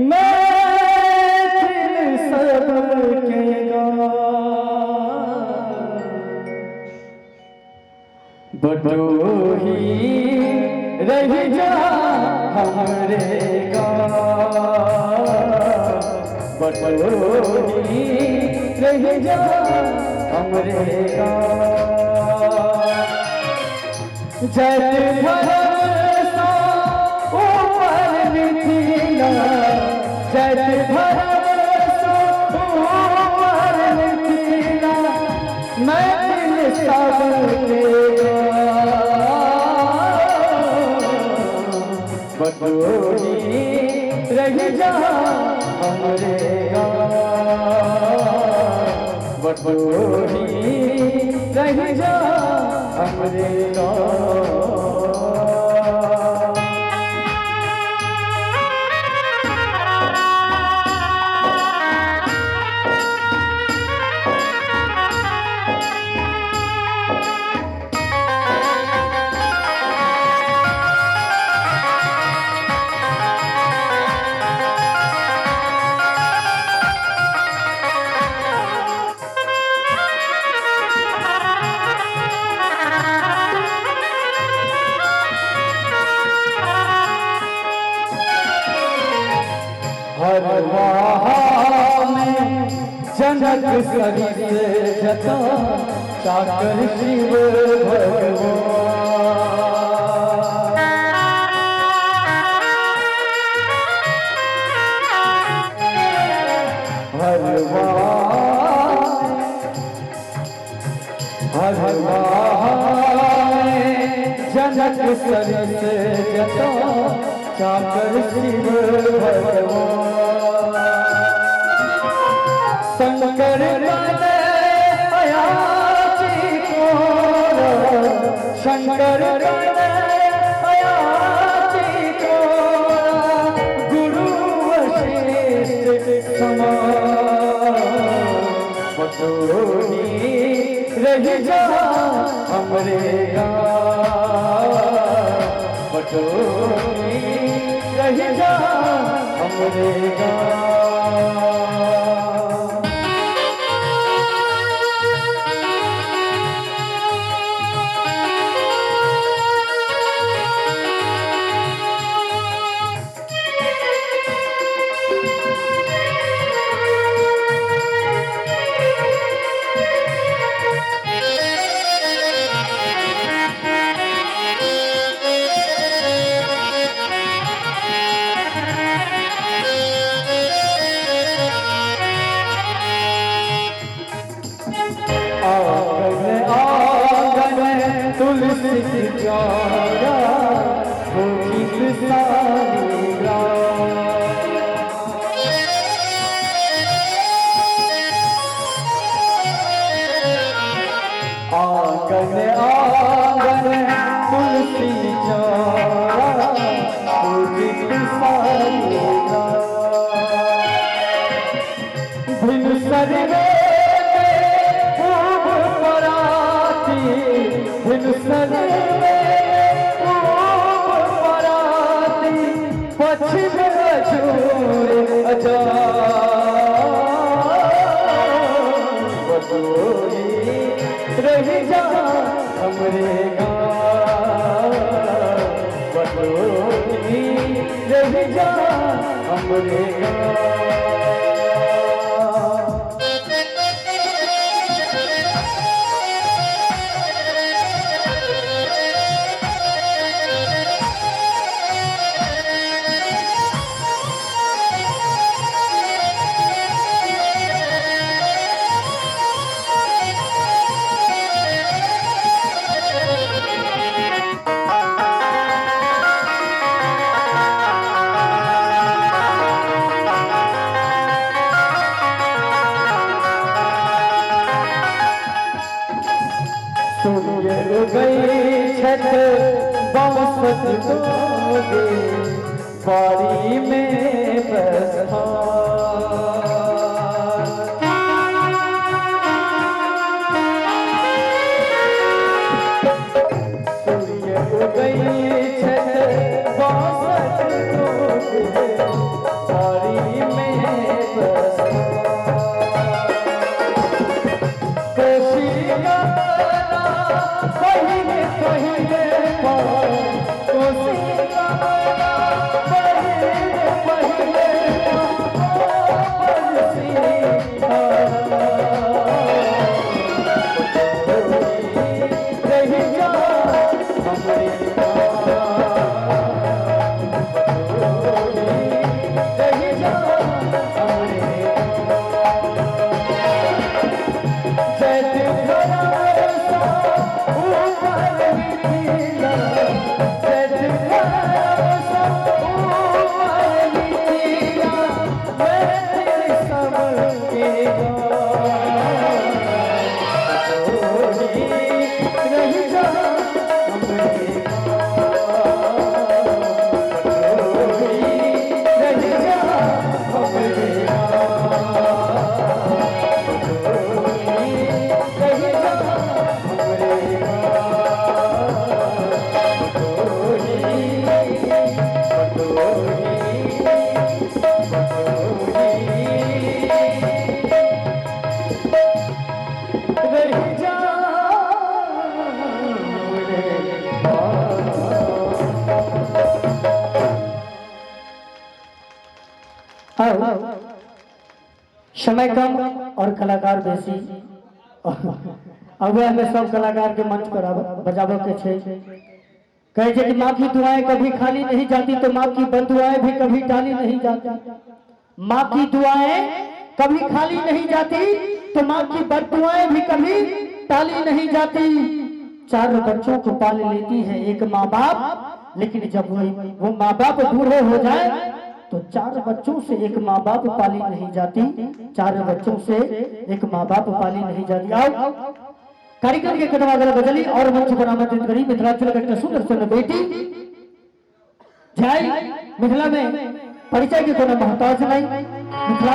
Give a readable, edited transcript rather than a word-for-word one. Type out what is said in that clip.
महफिल सबके बटोही रह जा हमरे बटोही रह जा हमरे जट भरसा ऊपर मिथिला जट भरसा ऊपर मिथिला महफिल सबके बटोही रह जा हमरे बटोही रह जा हमरे हर वाह में जनक सरिस जता चाकर शिव भगवान हर वाह जनक सरिस जता चाकर शिव भगवान शंकर अयाची को शंकर अयाची को गुरु वशिष्ठ समान बटोही रह जा हमरे बटोही रह जा हमरे तुलसी की प्यारा होगी सारीरा आंगन आंगन तुलसी प्यारा होगी सारीरा भिन सरिवे पश्चिम बटोही रह जा हमरे बटोही रह जा हमरे गई छठ बासत दोगे बारी में बसा सूर्य गई छठ बासत दोगे बारी आओ समय कम और कलाकार बेसी। अब हमें सब कलाकार के मंच पर बजाबो के छे। कहे छे कि माँ की दुआएं कभी खाली नहीं जाती तो माँ की बददुआएं भी कभी टाली नहीं जाती। माँ की दुआएं कभी खाली नहीं जाती तो माँ की बददुआएं भी कभी टाली नहीं जाती। 4 बच्चों को पाल लेती है एक माँ बाप, लेकिन जब वो माँ बाप बूढ़े हो जाए तो 4 बच्चों से एक माँ बाप पाली नहीं जाती। 4 बच्चों से एक माँ बाप पाली नहीं जाती। आओ कार्यक्रम के कदम अगला बदली और मंच पर आमंत्रित करी मिथिलांचल का सुंदर सुंदर बेटी जय मिथिला में परिचय के कोनो मोहताज नहीं। मिथिला